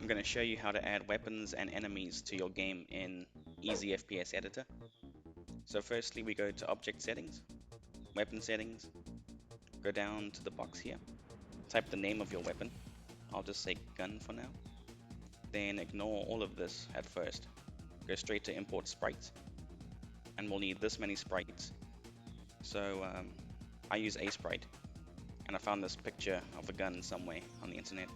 I'm going to show you how to add weapons and enemies to your game in Easy FPS Editor. So firstly we go to Object Settings, Weapon Settings, go down to the box here, type the name of your weapon. I'll just say gun for now. Then ignore all of this at first. Go straight to Import Sprites, and we'll need this many sprites. So I use a sprite, and I found this picture of a gun somewhere on the internet,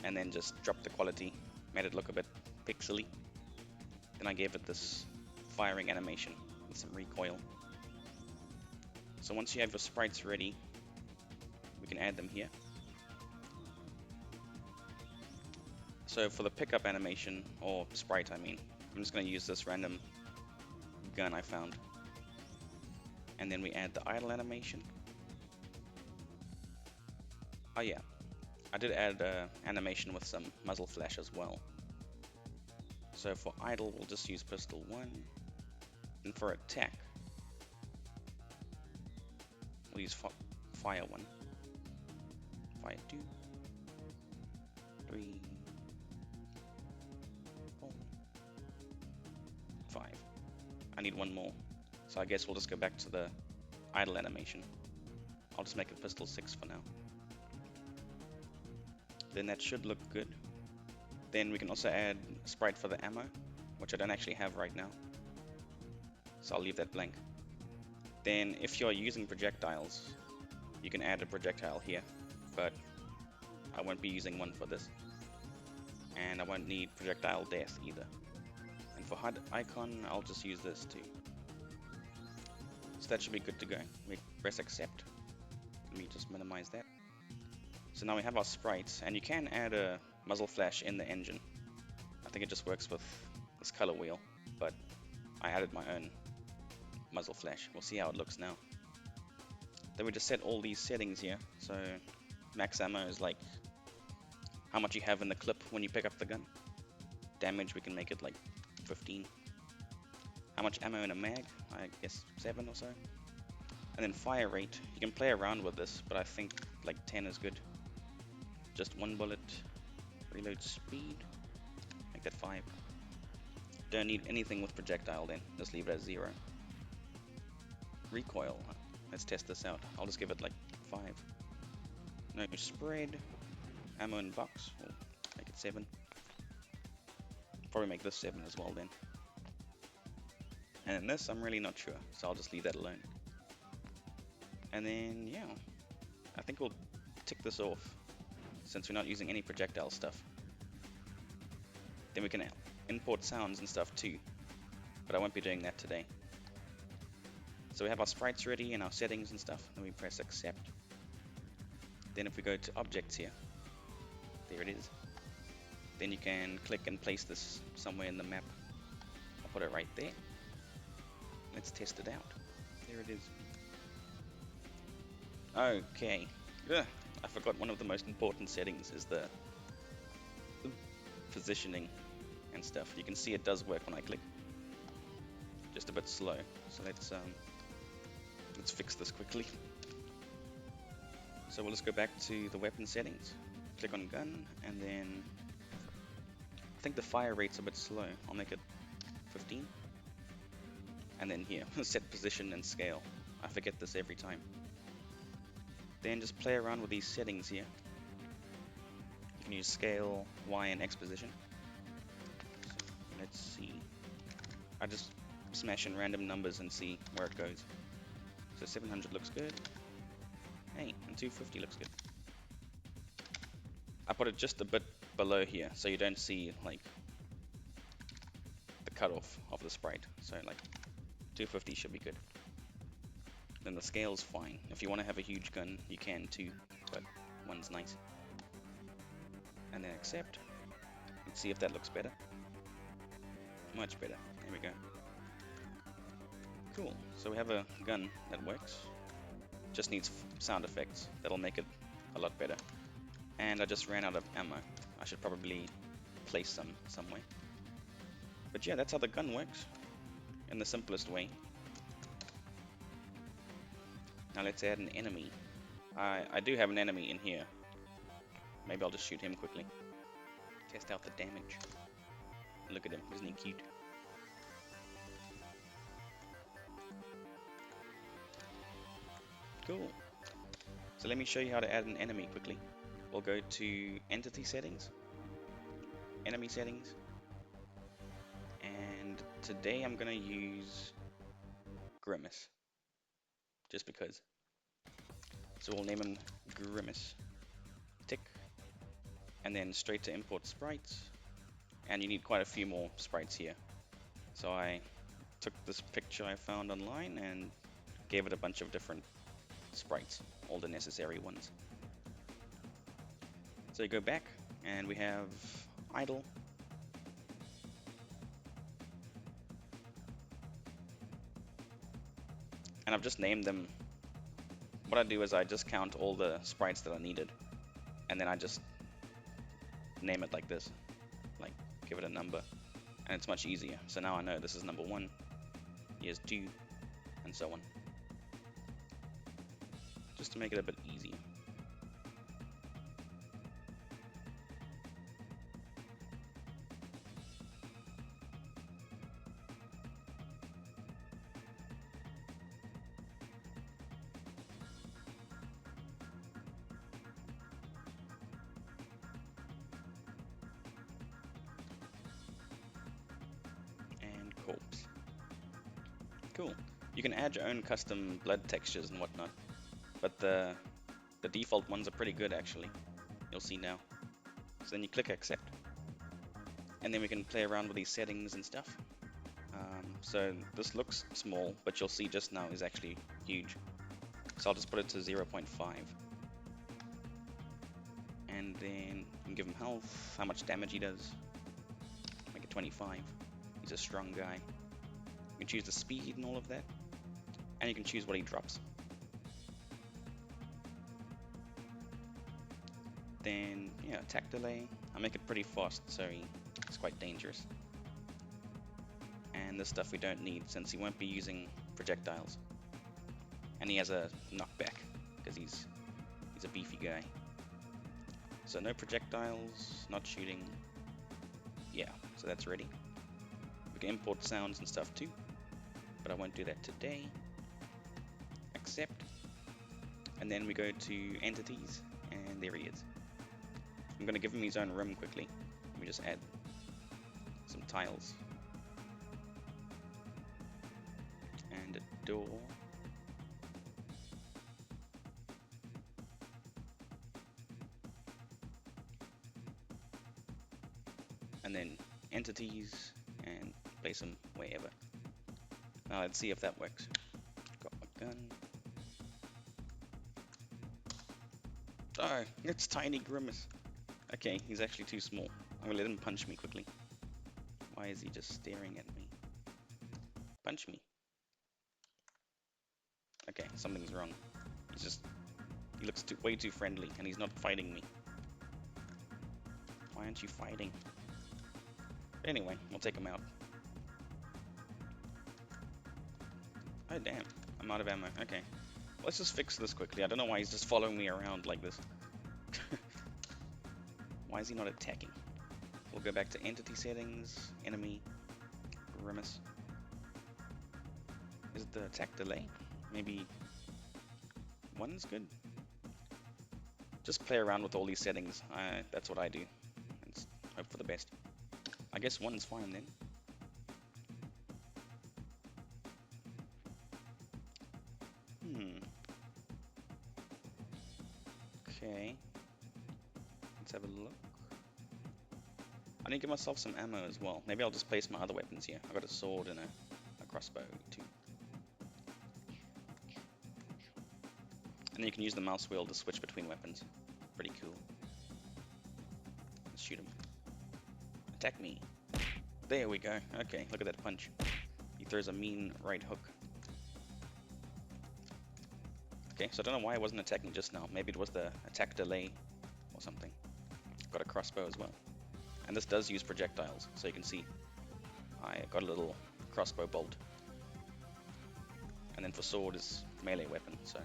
and then just dropped the quality, made it look a bit pixely. Then I gave it this firing animation with some recoil. So once you have your sprites ready, we can add them here. So for the pickup animation, or sprite I mean, I'm just going to use this random gun I found. And then we add the idle animation. Oh yeah, I did add animation with some muzzle flash as well. So for idle, we'll just use pistol 1. And for attack, we'll use fire 1, fire 2, 3, 4, 5. I need one more, so I guess we'll just go back to the idle animation. I'll just make it pistol 6 for now. Then that should look good. Then we can also add a sprite for the ammo, which I don't actually have right now, so I'll leave that blank. Then if you're using projectiles, you can add a projectile here, but I won't be using one for this. And I won't need projectile death either. And for HUD icon, I'll just use this too. So that should be good to go. We press accept. Let me just minimize that. So now we have our sprites, and you can add a muzzle flash in the engine. I think it just works with this color wheel, but I added my own muzzle flash. We'll see how it looks now. Then we just set all these settings here. So max ammo is like how much you have in the clip when you pick up the gun. Damage, we can make it like 15. How much ammo in a mag? I guess 7 or so. And then fire rate, you can play around with this, but I think like 10 is good. Just one bullet. Reload speed, make that 5. Don't need anything with projectile then, just leave it at 0. Recoil, let's test this out. I'll just give it like 5. No spread. Ammo in box, we'll make it 7. Probably make this 7 as well then. And in this, I'm really not sure, so I'll just leave that alone. And then, yeah, I think we'll tick this off, since we're not using any projectile stuff. Then we can import sounds and stuff too, but I won't be doing that today. So we have our sprites ready and our settings and stuff, and we press accept. Then if we go to objects here, there it is. Then you can click and place this somewhere in the map. I'll put it right there. Let's test it out. There it is. Okay. Ugh, I forgot one of the most important settings is the positioning and stuff. You can see it does work when I click. Just a bit slow. So let's fix this quickly. So we'll just go back to the weapon settings. Click on gun, and then I think the fire rate's a bit slow. I'll make it 15. And then here, set position and scale. I forget this every time. Then just play around with these settings here. You can use scale, Y, and X position. So let's see. I just smash in random numbers and see where it goes. So 700 looks good. Hey, and 250 looks good. I put it just a bit below here, so you don't see like the cutoff of the sprite. So like 250 should be good. Then the scale's fine. If you want to have a huge gun, you can too, but one's nice. And then accept. Let's see if that looks better. Much better. There we go. Cool. So we have a gun that works. Just needs sound effects. That'll make it a lot better. And I just ran out of ammo. I should probably place some somewhere. But yeah, that's how the gun works. In the simplest way. Now let's add an enemy. I do have an enemy in here. Maybe I'll just shoot him quickly. Test out the damage. Look at him, isn't he cute? Cool. So let me show you how to add an enemy quickly. We'll go to Entity Settings, Enemy Settings, and today I'm going to use Grimace, just because. So we'll name him Grimace. Tick. And then straight to import sprites. And you need quite a few more sprites here. So I took this picture I found online and gave it a bunch of different sprites, all the necessary ones. So you go back and we have idle. And I've just named them. What I do is I just count all the sprites that are needed. And then I just name it like this. Like give it a number. And it's much easier. So now I know this is number 1, here's 2, and so on. Just to make it a bit easier. And corpse. Cool. You can add your own custom blood textures and whatnot, but the default ones are pretty good actually. You'll see now. So then you click accept, and then we can play around with these settings and stuff. So this looks small, but you'll see just now is actually huge. So I'll just put it to 0.5. And then you can give him health, how much damage he does. Make it 25. He's a strong guy. You can choose the speed and all of that. And you can choose what he drops. Then, yeah, attack delay. I make it pretty fast, so it's quite dangerous. And this stuff we don't need, since he won't be using projectiles. And he has a knockback, because he's a beefy guy. So no projectiles, not shooting. Yeah, so that's ready. We can import sounds and stuff too, but I won't do that today. Accept. And then we go to entities, and there he is. I'm going to give him his own room quickly. Let me just add some tiles. And a door. And then entities, and place them wherever. Now let's see if that works. Got my gun. Oh, it's tiny Grimace. Okay, he's actually too small. I'm gonna let him punch me quickly. Why is he just staring at me? Punch me. Okay, something's wrong. He looks way too friendly, and he's not fighting me. Why aren't you fighting? Anyway, we'll take him out. Oh damn, I'm out of ammo. Okay, let's just fix this quickly. I don't know why he's just following me around like this. Why is he not attacking? We'll go back to entity settings, enemy, Grimace. Is it the attack delay? Maybe 1 is good. Just play around with all these settings. That's what I do. Let's hope for the best. I guess 1's fine then. Okay. Let's have a look. I need to give myself some ammo as well. Maybe I'll just place my other weapons here. I've got a sword and a crossbow too. And then you can use the mouse wheel to switch between weapons. Pretty cool. Let's shoot him. Attack me. There we go. Okay, look at that punch. He throws a mean right hook. Okay, so I don't know why I wasn't attacking just now. Maybe it was the attack delay or something. Got a crossbow as well. And this does use projectiles, so you can see I got a little crossbow bolt. And then for sword is melee weapon, so.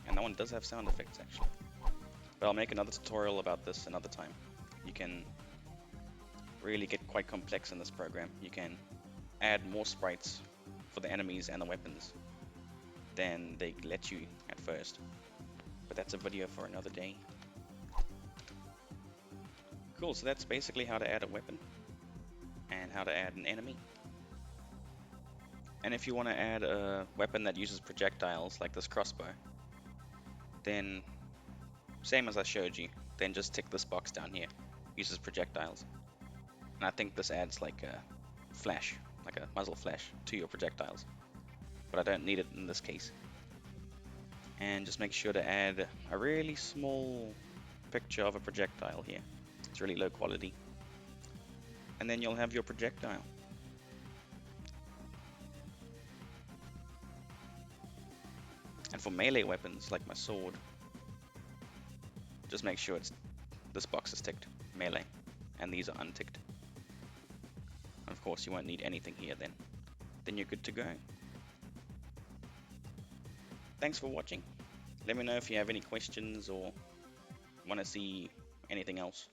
And that one does have sound effects actually. But I'll make another tutorial about this another time. you can really get quite complex in this program. You can add more sprites for the enemies and the weapons than they let you at first. But that's a video for another day. Cool, so that's basically how to add a weapon and how to add an enemy. And if you want to add a weapon that uses projectiles like this crossbow, then same as I showed you, then just tick this box down here, uses projectiles. And I think this adds like a flash, like a muzzle flash to your projectiles, but I don't need it in this case. And just make sure to add a really small picture of a projectile here. It's really low quality. And then you'll have your projectile. And for melee weapons, like my sword, just make sure this box is ticked, melee, and these are unticked. And of course you won't need anything here then. Then you're good to go. Thanks for watching. Let me know if you have any questions or want to see anything else.